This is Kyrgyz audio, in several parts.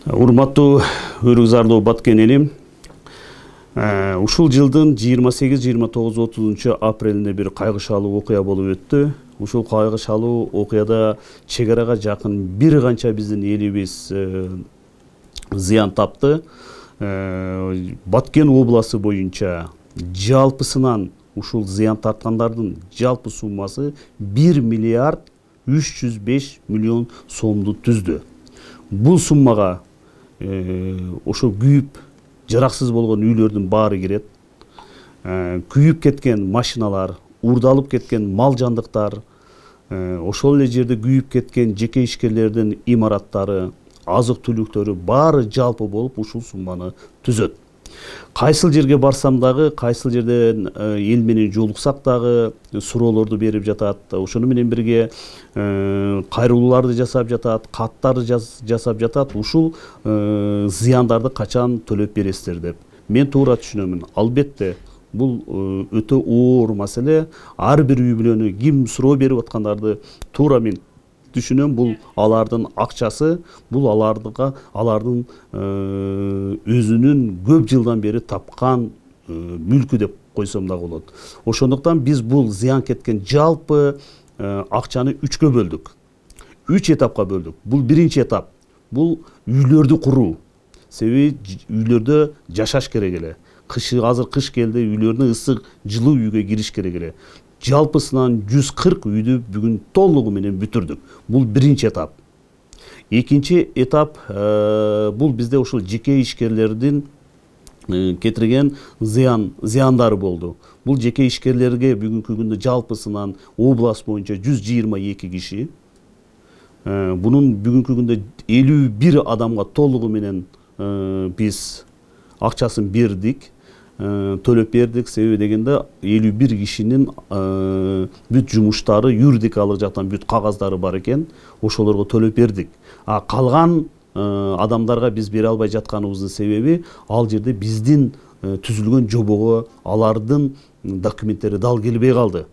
Урматтуу өргүзардуу баткен элим, ушул жылдын 28, 29, 30 апрелинде бир кайгышалуу окуя болуп өттү. Ушул кайгышалуу окуяда чек арага жакын бир канча биздин элибиз зыян тапты. Баткен областы боюнча жалпысынан ушул зыян тарткандардын жалпы суммасы 1 миллиард 305 миллион сомду түздү. Бул суммага ошо күйүп жараксыз болгон үйлөрдүн баары кирет. Күйүп кеткен машиналар, урдалып кеткен мал жандыктар, ошол эле жерде күйүп кеткен жеке ишкерлердин имараттары, азык түлүктөрү баары жалпы болуп ушул сумманы түзөт. Кайсыл жерге барсам дагы, кайсыл жерден эл менен жолуксак дагы суроолорду берип жатат. Ошону менен бирге кайрылууларды жасап жатат, каттарды жасап жатат. Ушул зыяндарды качан төлөп бересиздер деп. Мен туура түшүнөмүн. Албетте бул өтө оор маселе. Ар бир үй бүлөнү ким суроо берип аткандарды туура мен түшүнөм. Бул алардын акчасы, бул алардын өзүнүн көп жылдан бери тапкан мүлкү деп койсом да болот. Ошондуктан биз бул зыян кеткен жалпы акчаны 3кө бөлдүк. 3 этапка бөлдүк. Бул биринчи этап. Бул үйлөрдү куруу. Себеби үйлөрдө жашаш керек эле. Азыр кыш келди, үйлөрүнө ысык, жылуу үйгө кириш керек эле. Жалпысынан 140 үйдү бүгүн толугу менен бүтүрдүк. Бул биринчи этап. Экинчи этап бул бизде ушул жеке ишкерлердин кетирген зыяндары болду. Бул жеке ишкерлерге бүгүнкү күндө жалпысынан область боюнча 122 киши. Бунун бүгүнкү күндө 51 адамга толугу менен биз акчасын бердик. Төлөп бердик. Себеби дегенде 51 кишинин бүт жумуштары юридикалык жактан бүт кагаздары бар экен. Ошолорго төлөп бердик. Калган адамдарга биз бере албай жатканыбыздын себеби ал жерде биздин түзүлгөн жобого алардын документтери дал келбей калды.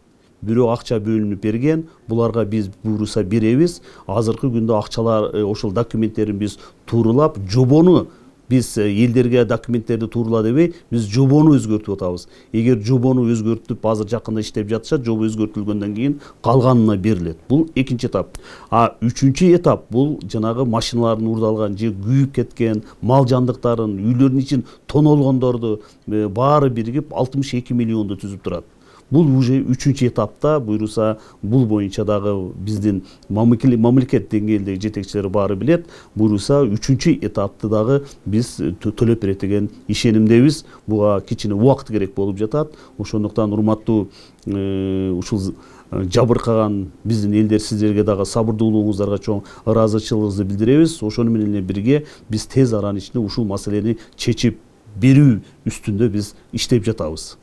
Бирөө акча бөлүнүп берген, буларга биз буйруса беребиз. Азыркы күндө акчалар, ошол документтерин биз туурулап, жобону биз элдерге документтерди туурула дебей, биз жобону өзгөртүп атабыз. Эгер жобону өзгөртүп азыр жакында иштеп жатышат, жобо өзгөртүлгөндөн кийин калганына берилет. Бул экинчи этап. Үчүнчү этап бул жанагы машиналардын урдалган же күйүп кеткен мал жандыктарын, үйлөрдүн ичин тонолгондорду баары биригип 62 миллионду түзүп турат. Бул уже үчүнчү этапта, буйруса бул боюнча дагы биздин мамлекет деңгээлдеги жетекчилери баары билет. Буйруса үчүнчү этапты дагы биз төлөп берет деген ишенимдебиз. Буга кичине убакыт керек болуп жатат. Ошондуктан урматтуу ушул жабыркаган биздин элдер, сиздерге дагы сабырдуулугуңуздарга чоң ыраазычылыгыбызды билдиребиз. Ошону менен бирге биз тез аранын ичинде ушул маселени чечип берүү үстүндө биз иштеп жатабыз.